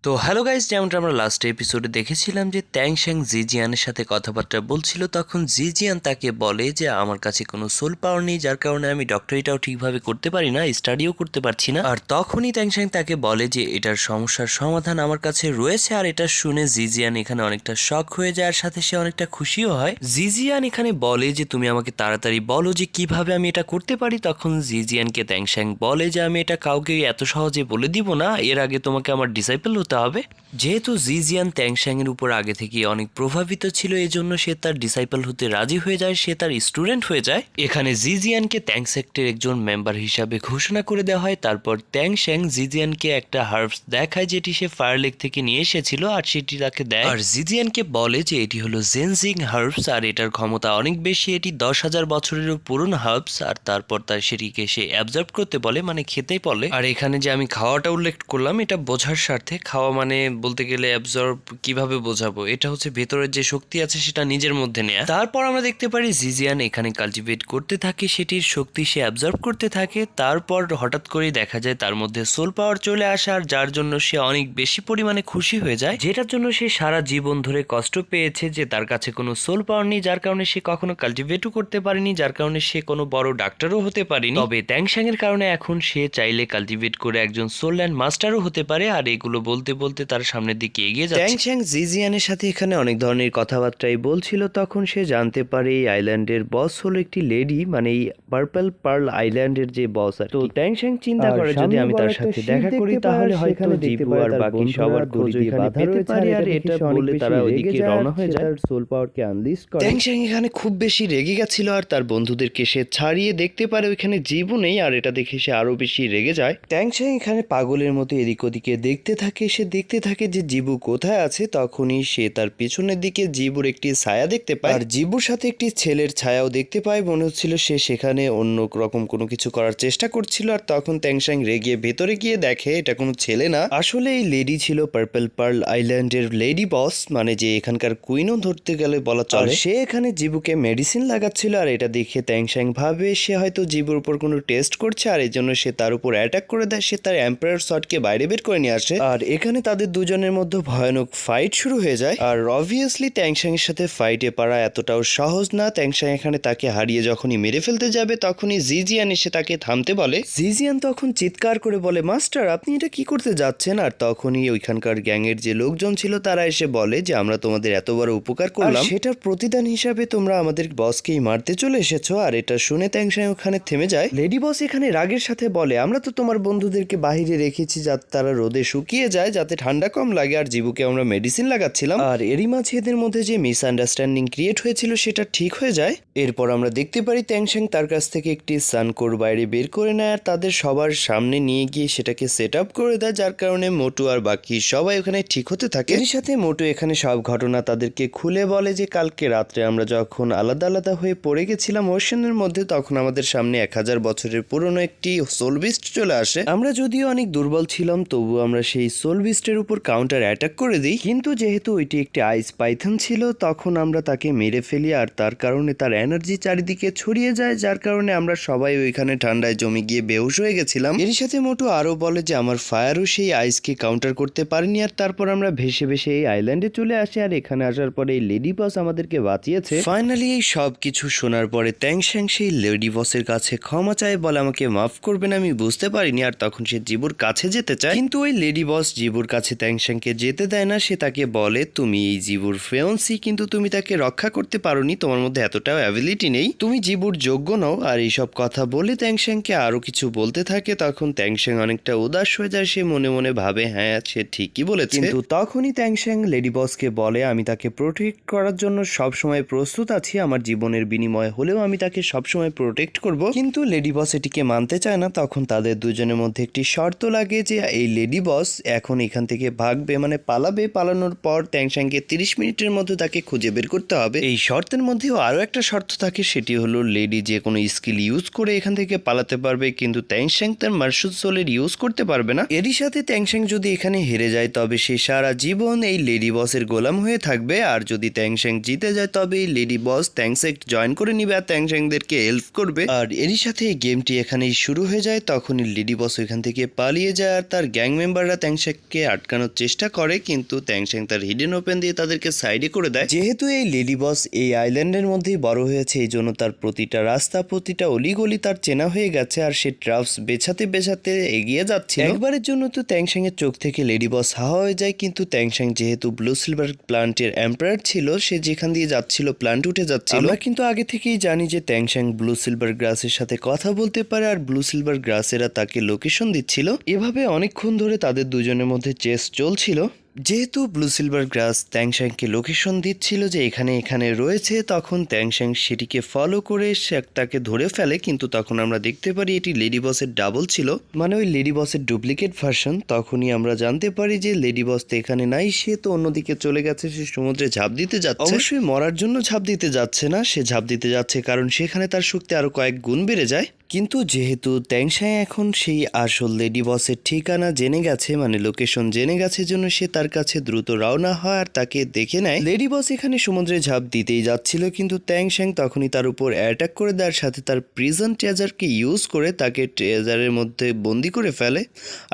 তো hello guys, যেমনটা আমরা লাস্ট এপিসোডে দেখেছিলাম যে ত্যাংশ্যাং জিজিয়ানের সাথে কথাবার্তা বলছিল, তখন জিজিয়ান তাকে বলে যে আমার কাছে কোনো সোল পাওয়ার নেই, যার কারণে আমি ডক্টরিটাও ঠিকভাবে করতে পারি না, স্টাডিও করতে পারছি না। আর তখনই ত্যাংশ্যাং তাকে বলে যে এটার সমস্যার সমাধান আমার কাছে রয়েছে। আর এটা শুনে জিজিয়ান এখানে অনেকটা শক হয়ে যায়, আর সাথে সে অনেকটা খুশিও হয়। জিজিয়ান এখানে বলে যে তুমি আমাকে তাড়াতাড়ি বলো যে কিভাবে আমি এটা করতে পারি। তখন জিজিয়ানকে ত্যাংশ্যাং বলে যে আমি এটা কাউকে এত সহজে বলে দিব না, এর আগে তোমাকে আমার ডিসাইপল হতে হবে। যেহেতু জিজিয়ান ত্যাংশ্যাং এর উপর আগে থেকে অনেক প্রভাবিত ছিল, এজন্য সে তার ডিসাইপল হতে রাজি হয়ে যায়, সে তার স্টুডেন্ট হয়ে যায়। এখানে জিজিয়ানকে ত্যাংসেক্টের একজন মেম্বার হিসাবে ঘোষণা করে দেওয়া হয়। তারপর ত্যাংশ্যাং জিজিয়ানকে একটা হার্বস দেখায় যেটি সে ফায়ার লেক থেকে নিয়ে এসেছিল, আর সেটি তাকে দেয়। আর জিজিয়ানকে বলে যে এটি হলো জেনজিং হার্বস, আর এটার ক্ষমতা অনেক বেশি, এটি 10,000 বছরেরও পুরনো হার্বস। আর তারপর তার সেটিকে সে অ্যাবজর্ব করতে বলে, মানে খেতেই বলে। আর এখানে যে আমি খাওয়াটা উল্লেখ করলাম, এটা বোঝার স্বার্থে, খাওয়া মানে বলতে গেলে অ্যাবজর্ব কিভাবে বোঝাবো, এটা হচ্ছে ভেতরের যে শক্তি আছে সেটা নিজের মধ্যে নেয়া। তারপর আমরা দেখতে পারি জিজিয়ান এখানে কালটিভেট করতে থাকে, সেটির শক্তি সে অ্যাবজর্ব করতে থাকে। তারপর হঠাৎ করেই দেখা যায় তার মধ্যে সোল পাওয়ার চলে আসে, আর যার জন্য সে অনেক বেশি পরিমাণে খুশি হয়ে যায়, যেটার জন্য সে সারা জীবন ধরে কষ্ট পেয়েছে যে তার কাছে কোনো সোল পাওয়ার নেই, যার কারণে সে কখনো কালটিভেটও করতে পারেনি, যার কারণে সে কোনো বড় ডাক্তারও হতে পারেনি। তবে ত্যাংশ্যাং এর কারণে এখন সে চাইলে কালটিভেট করে একজন সোল ল্যান্ড মাস্টারও হতে পারে। আর এগুলো বলতে বলতে তার সামনের দিকে এগিয়ে যাচ্ছে। ত্যাংশ্যাং জিজিয়ানের সাথে এখানে অনেক ধরনের কথাবার্তাই বলছিল, তখন সে জানতে পারে এই আইল্যান্ডের বস হলো একটি লেডি, মানে এই পার্পল পার্ল আইল্যান্ডের যে বস। আর তো ত্যাংশ্যাং চিন্তা করে যদি আমি তার সাথে দেখা করি তাহলে হয়তো জিবু আর বাকি সবার খোঁজ এখানে পেতে পারি, আর এটা বলে তারা ওইদিকে রওনা হয়ে যায়। তার সোল পাওয়ারকে আনলিশ করে। ত্যাংশ্যাং এখানে খুব বেশি রেগে গেছিল, আর তার বন্ধুদেরকে সে ছাড়িয়ে দেখতে পারে ওইখানে জিবু নেই, আর এটা দেখে সে আরো বেশি রেগে যায়। ত্যাংশ্যাং এখানে পাগলের মতো এদিক ওদিকে দেখতে থাকে, সে দেখতে থাকে যে জিবু কোথায় আছে। তখনই সে তার পিছনের দিকে জিবুর একটি ছায়া দেখতে পায়, আর জিবুর সাথে একটি ছেলের ছায়াও দেখতে পায়। মনে হচ্ছিল সে সেখানে অন্য রকম কোনো কিছু করার চেষ্টা করছিল। আর তখন ত্যাংশ্যাং রেগে ভেতরে গিয়ে দেখে এটা কোনো ছেলে না, আসলে এই লেডি ছিল পার্পল পার্ল আইল্যান্ডের লেডি বস, মানে যে এখানকার কুইনও ধরতে গেলে বলা চলে। সে এখানে জিবুকে মেডিসিন লাগাচ্ছিল, আর এটা দেখে ত্যাংশ্যাং ভাবে সে হয়তো জিবুর উপর কোনো টেস্ট করছে, আর এই জন্য সে তার উপর অ্যাটাক করে দেয়। সে তার এম্পায়ার শটকে বাইরে বের করে নিয়ে আসে, আর এখানে তাদের দুজনের মধ্যে ভয়ানক ফাইট শুরু হয়ে যায়। আর অবভিয়াসলি ত্যাংশ্যাং এর সাথে ফাইটে পারা এতটাও সহজ না। ত্যাংশ্যাং এখানে তাকে হারিয়ে যখনই মেরে ফেলতে যাবে, তখনই জিজিয়ান এসে তাকে থামতে বলে। জিজিয়ান তখন চিৎকার করে বলে, মাস্টার আপনি এটা কি করতে যাচ্ছেন? আর তখনই ওইখানকার গ্যাংয়ের যে লোকজন ছিল তারা এসে বলে যে আমরা তোমাদের এত বড় উপকার করলাম, সেটার প্রতিদান হিসাবে তোমরা আমাদের বসকেই মারতে চলে এসেছো। আর এটা শুনে ত্যাংশ্যাং ওখানে থেমে যায়। লেডি বস এখানে রাগের সাথে বলে, আমরা তো তোমার বন্ধুদেরকে বাহিরে রেখেছি যাতে তারা রোদে শুকিয়ে যায়, যাতে ঠান্ডা কম লাগে, আর জিবুকে আমরা মেডিসিন লাগাচ্ছিলাম। আর এরই মাঝে এদের মধ্যে যে মিসআন্ডারস্ট্যান্ডিং ক্রিয়েট হয়েছিল সেটা ঠিক হয়ে যায়। এরপর আমরা দেখতে পারি ত্যাংশ্যাং তার কাছ থেকে একটি সানকোর বাইরে বের করে নেয়, আর তাদের সবার সামনে নিয়ে গিয়ে সেটাকে সেট আপ করে দেয়, যার কারণে মোটু আর বাকি সবাই ওখানে ঠিক হতে থাকে। এর সাথে মোটু এখানে সব ঘটনা তাদেরকে খুলে বলে যে কালকে রাত্রে আমরা যখন আলাদা আলাদা হয়ে পড়ে গেছিলাম ওশানের মধ্যে, তখন আমাদের সামনে 1000 বছরের পুরনো একটি সোল বিস্ট চলে আসে। আমরা যদিও অনেক দুর্বল ছিলাম, তবু আমরা সেই সোল বিস্টের উপর কাউন্টার অ্যাটাক করে দিই, কিন্তু যেহেতু ওইটি একটি আইস পাইথন ছিল তখন আমরা তাকে মেরে ফেলি, আর তার কারণে তার এনার্জি চারিদিকে ছড়িয়ে যায়, যার কারণে আমরা সবাই ওইখানে ঠান্ডায় জমে গিয়ে বেহুশ হয়ে গেছিলাম। এর সাথে মোটু আরো বলে যে আমার ফায়ারও সেই আইসকে কাউন্টার করতে পারেনি। আর তারপর আমরা ভেসে ভেসে এই আইল্যান্ডে চলে আসি, আর এখানে আসার পরে এই লেডি বস আমাদেরকে বাঁচিয়েছে। ফাইনালি এই সব কিছু শোনার পরে ত্যাংশ্যাং সেই লেডি বসের কাছে ক্ষমা চায়, বলে আমাকে মাফ করবেন, আমি বুঝতে পারিনি। আর তখন সে জিবুর কাছে যেতে চায়, কিন্তু ওই লেডি বস জিবুর কাছে ত্যাংশ্যাংকে যেতে দেয় না। সে তাকে বলে তুমি এই জিবুর ফেয়ন্সি, কিন্তু তুমি তাকে রক্ষা করতে পারোনি, তোমার মধ্যে এতটাও অ্যাবিলিটি নেই, তুমি জিবুর যোগ্য নও। আর এইসব কথা বলে ত্যাংশ্যাংকে আরো কিছু বলতে থাকে। তখন ত্যাংশ্যাং অনেকটা উদাস হয়ে যায়, সে মনে মনে ভাবে হ্যাঁ সে ঠিকই বলেছে। কিন্তু তখনই ত্যাংশ্যাং লেডি বসকে বলে আমি তাকে প্রোটেক্ট করার জন্য সবসময় প্রস্তুত আছি, আমার জীবনের বিনিময় হলেও আমি তাকে সবসময় প্রোটেক্ট করব। কিন্তু লেডি বস এটিকে মানতে চায় না। তখন তাদের দুজনের মধ্যে একটি শর্ত লাগে যে এই লেডি বস এখন এখান থেকে ভাগবে, মানে পালাবে, পালানোর পর ত্যাংশ্যাংকে 30 মিনিটের মধ্যে তাকে খুঁজে বের করতে হবে। এই শর্তের মধ্যেও আরো একটা শর্ত অর্থ থাকে সেটি হলো লেডি যে কোনো স্কিল ইউজ করে এখান থেকে পালাতে পারবে, কিন্তু ট্যাংশাং তার মার্শাল সোলের ইউজ করতে পারবে না। এরই সাথে ট্যাংশাং যদি এখানে হেরে যায় তবে সে সারা জীবন এই লেডি বসের গোলাম হয়ে থাকবে, আর যদি ট্যাংশাং জিতে যায় তবে এই লেডি বস ট্যাংশাং জয়েন করে নিবে আর ট্যাংশাংদেরকে হেল্প করবে। আর এরই সাথে এই গেমটি এখানেই শুরু হয়ে যায়। তখনই লেডি বস এখান থেকে পালিয়ে যায় আর তার গ্যাং মেম্বাররা ট্যাংশাংকে আটকানোর চেষ্টা করে, কিন্তু ট্যাংশাং তার হিডেন ওপেন দিয়ে তাদেরকে সাইডে করে দেয়। যেহেতু এই লেডি বস এই আইল্যান্ডের মধ্যেই বড় হয়েছে, এই জন্য তার প্রতিটা রাস্তা প্রতিটা অলিগলি তার চেনা হয়ে গেছে, আর সে ট্রাপস বেছাতে বেছাতে এগিয়ে যাচ্ছে। একবারের জন্য তো ট্যাংশাং এর চোখ থেকে লেডি বস হাওয়া হয়ে যায়, কিন্তু ট্যাংশাং যেহেতু ব্লু সিলভার প্লান্টের এম্পায়ার ছিল, সে যেখান দিয়ে যাচ্ছিল প্লান্ট উঠে যাচ্ছিল। আমরা কিন্তু আগে থেকেই জানি যে ট্যাংশাং ব্লু সিলভার গ্রাসের সাথে কথা বলতে পারে, আর ব্লু সিলভার গ্রাসেরা তাকে লোকেশন দিচ্ছিল। এভাবে অনেকক্ষণ ধরে তাদের দুজনের মধ্যে চেস চলছিল। যেহেতু ব্লু সিলভার গ্রাস ট্যাংশাংকে লোকেশন দিচ্ছিল যে এখানে এখানে রয়েছে, তখন ট্যাংশাং সেটিকে ফলো করে সে তাকে ধরে ফেলে, কিন্তু তখন আমরা দেখতে পারি এটি লেডি বসের ডাবল ছিল, মানে ওই লেডি বসের ডুপ্লিকেট ভার্সন। তখনই আমরা জানতে পারি যে লেডি বস তো এখানে নাই, সে তো অন্যদিকে চলে গেছে, সে সমুদ্রে ঝাঁপ দিতে যাচ্ছে। অবশ্যই মরার জন্য ঝাঁপ দিতে যাচ্ছে না, সে ঝাঁপ দিতে যাচ্ছে কারণ সেখানে তার শক্তি আরো কয়েক গুণ বেড়ে যায়। কিন্তু যেহেতু ট্যাংশাং এখন সেই আসল লেডি বসের ঠিকানা জেনে গেছে, মানে লোকেশন জেনে গেছে, জন্য সে তার কাছে দ্রুত রওনা হয় আর তাকে দেখে নেয়। লেডি বস এখানে সমুদ্রে ঝাঁপ দিতেই যাচ্ছিল, কিন্তু ট্যাংশাং তখনই তার উপর অ্যাটাক করে দেওয়ার সাথে তার প্রিজন ট্রেজারকে ইউজ করে তাকে ট্রেজারের মধ্যে বন্দি করে ফেলে।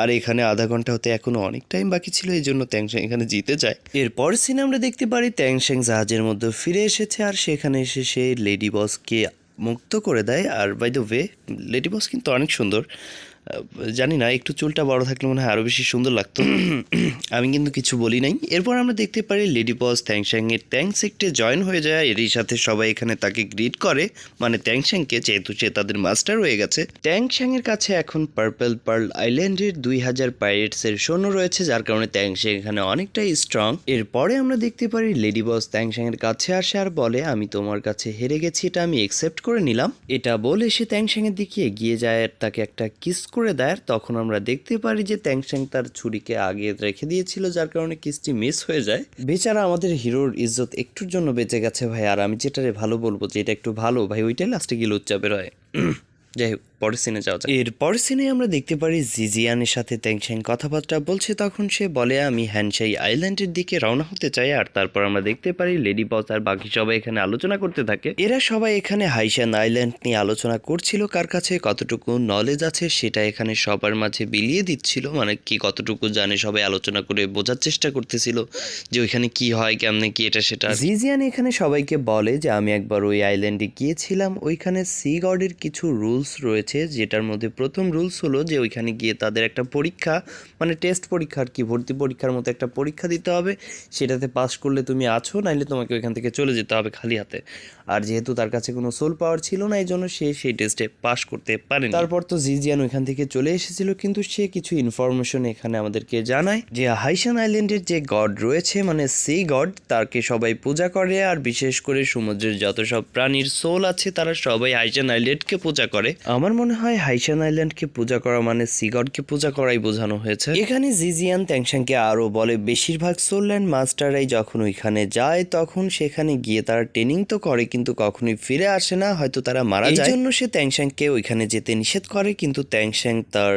আর এখানে আধা ঘন্টা হতে এখনো অনেক টাইম বাকি ছিল, এই জন্য ট্যাংশাং এখানে জিতে যায়। এরপর সিনে আমরা দেখতে পারি ট্যাংশাং জাহাজের মধ্যে ফিরে এসেছে, আর সেখানে এসে সে লেডি বসকে মুক্ত করে দেয়। আর বাই দ্য ওয়ে লেডি বস কিন্তু অনেক সুন্দর, জানি না একটু চুলটা বড় থাকলে মনে হয় আরও বেশি সুন্দর লাগতো। আমি কিন্তু কিছু বলি নাই। এরপর আমরা দেখতে পারি লেডি বস ট্যাংশাংয়ের ট্যাঙ্ক সেক্টে জয়েন হয়ে যায়, এরই সাথে সবাই এখানে তাকে গ্রিট করে, মানে ট্যাংশাংকে, যেহেতু সে তাদের মাস্টার হয়ে গেছে। ট্যাংশাংয়ের কাছে এখন পার্পল পার্ল আইল্যান্ডের 2000 পাইরেটসের সৈন্য রয়েছে, যার কারণে ট্যাংশাং এখানে অনেকটাই স্ট্রং। এরপরে আমরা দেখতে পারি লেডি বস ট্যাংশাংয়ের কাছে আসে আর বলে, আমি তোমার কাছে হেরে গেছি, এটা আমি একসেপ্ট করে নিলাম। এটা বলে সে ট্যাংশাংয়ের দিকে এগিয়ে যায় আর তাকে একটা কিস করে দেয়। তখন আমরা দেখতে পারি যে ট্যাংশাং তার ছুরিকে আগে রেখে দিয়েছিল, যার কারণে কিসটি মিস হয়ে যায়। বেচারা আমাদের হিরোর ইজ্জত একটুর জন্য বেঁচে গেছে ভাই, আর আমি যেটারে ভালো বলবো যে এটা একটু ভালো ভাই, ওইটাই লাস্টে গিয়ে লুচ্চা বের হয়। যাই হোক, পরের সিনে যাওয়া যায়। এর পরের সিনে আমরা দেখতে পারি জিজিয়ানের সাথে ট্যাংশাং কথাবার্তা বলছে। তখন সে বলে, আমি হ্যানশাই আইল্যান্ডের দিকে রওনা হতে চাই। আর তারপর আমরা দেখতে পারি লেডি বস আর বাকি সবাই এখানে আলোচনা করতে থাকে। এরা সবাই এখানে হাইশান আইল্যান্ড নিয়ে আলোচনা করছিল, কার কাছে কতটুকু নলেজ আছে সেটা এখানে সবার মাঝে বিলিয়ে দিচ্ছিল, মানে কি কতটুকু জানে সবাই আলোচনা করে বোঝার চেষ্টা করতেছিল যে ওইখানে কি হয়, কেমনে কি এটা সেটা। জিজিয়ান এখানে সবাইকে বলে যে আমি একবার ওই আইল্যান্ডে গিয়েছিলাম, ওইখানে সি গডের কিছু রুলস রয়েছে, যেটার মধ্যে প্রথম রুলস হলো যে ওইখানে গিয়ে তাদের একটা পরীক্ষা, মানে টেস্ট পরীক্ষা আর কি, ভর্তি পরীক্ষার মতো একটা পরীক্ষা দিতে হবে, সেটাতে পাস করলে তুমি আছো, নাইলে তোমাকে ওইখান থেকে চলে যেতে হবে খালি হাতে। আর যেহেতু তার কাছে কোনো সোল পাওয়ার ছিল না, এই জন্য সে সেই টেস্টে পাস করতে পারেনি। তারপর তো জিজিয়ান ওইখান থেকে চলে এসেছিল, কিন্তু সে কিছু ইনফরমেশন এখানে আমাদেরকে জানায় যে হাইশান আইল্যান্ডের যে গড রয়েছে, মানে সি গড, তাকে সবাই পূজা করে, আর বিশেষ করে সমুদ্রের যত সব প্রাণীর সোল আছে তারা সবাই হাইশান আইল্যান্ডকে পূজা করে। আমার মনে হয় হাইশান আইল্যান্ডকে পূজা করা মানে সি গডকে পূজা করাই বোঝানো হয়েছে। এখানে জিজিয়ান ট্যাংশাংকে আরো বলে, বেশিরভাগ সোলল্যান্ড মাস্টাররাই যখন ওইখানে যায় তখন সেখানে গিয়ে তারা ট্রেনিং তো করে, কিন্তু কখনোই ফিরে আসে না, হয়তো তারা মারা যায়। এই জন্য সে ট্যাংশাংকে ওইখানে যেতে নিষেধ করে, কিন্তু ট্যাংশাং তার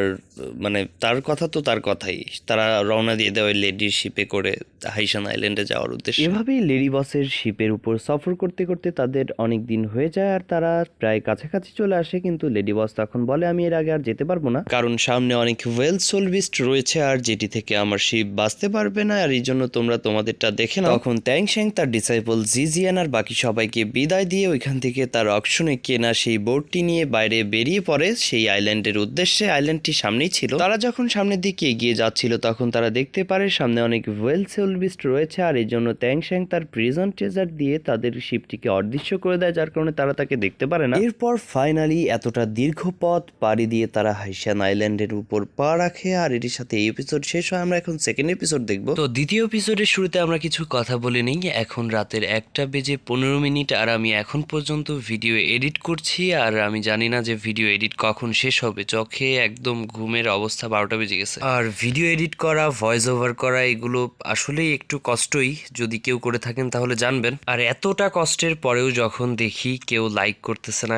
মানে তার কথা তো তার কথাই, তারা রওনা দিয়ে দেয় ওই লেডির শিপে করে হাইশান আইল্যান্ডে যাওয়ার উদ্দেশ্যে। এভাবেই লেডি বসের শিপের উপর সফর করতে করতে তাদের অনেক দিন হয়ে যায়, আর তারা প্রায় কাছাকাছি চলে আসে, কিন্তু লেডি বস তখন বলে, আমি এর আগে আর যেতে পারবো না, কারণ সামনে অনেক ওয়েল সোল বিস্ট রয়েছে, আর যেটি থেকে আমার শিপ বাঁচতে পারবে না, আর এই জন্য তোমরা তোমাদেরটা দেখে নাও। তখন ট্যাংশাং তার ডিসাইপল জিজিয়ান আর বাকি সবাইকে বিদায় দিয়ে ওইখান থেকে তার অকশনে কেনা সেই বোর্ডটি নিয়ে বাইরে বেরিয়ে পড়ে সেই আইল্যান্ডের উদ্দেশ্যে। আইল্যান্ডটি সামনেই ছিল। তারা যখন সামনের দিকে এগিয়ে যাচ্ছিল তখন তারা দেখতে পারে সামনে অনেক ওয়েল সোল বিস্ট রয়েছে, আর এই জন্য ট্যাংশাং তার প্রিজন ট্রেজার দিয়ে তাদের শিপটিকে অদৃশ্য করে দেয়, যার কারণে তারা তাকে দেখতে পারে না। এরপর ফাইনালি এতটা দীর্ঘ পথ পাড়ি দিয়ে তারা হাইশান আইল্যান্ডের উপর পা রাখে, আর এটির সাথে এই এপিসোড শেষ হয়। আমরা এখন সেকেন্ড এপিসোড দেখব। তো দ্বিতীয় এপিসোডের শুরুতে আমরা কিছু কথা বলে নিই। এখন রাতের 1:15 আর আমি এখন পর্যন্ত ভিডিও এডিট করছি, আর আমি জানি না যে ভিডিও এডিট কখন শেষ হবে। চোখে একদম ঘুমের অবস্থা, 12টা বেজে গেছে। আর ভিডিও এডিট করা, ভয়েস ওভার করা এগুলো আসলেই একটু কষ্টই, যদি কেউ করে থাকেন তাহলে জানবেন। আর এতটা কষ্টের পরেও যখন দেখি কেউ লাইক করতেছে না,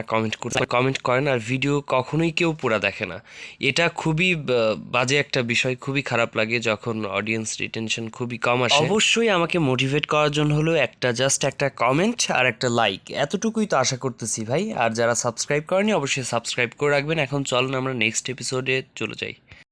কমেন্ট করে না, আর ভিডিও কখনোই কেউ পুরা দেখে না, এটা খুবই বাজে একটা বিষয়। খুবই খারাপ লাগে যখন অডিয়েন্স রিটেনশন খুবই কম আসে। অবশ্যই আমাকে মোটিভেট করার জন্য হলো জাস্ট একটা কমেন্ট আর একটা লাইক, এতটুকুই তো আশা করতেছি ভাই। আর যারা সাবস্ক্রাইব করেনি অবশ্যই সাবস্ক্রাইব করে রাখবেন। এখন চলুন আমরা নেক্সট এপিসোডে চলে যাই।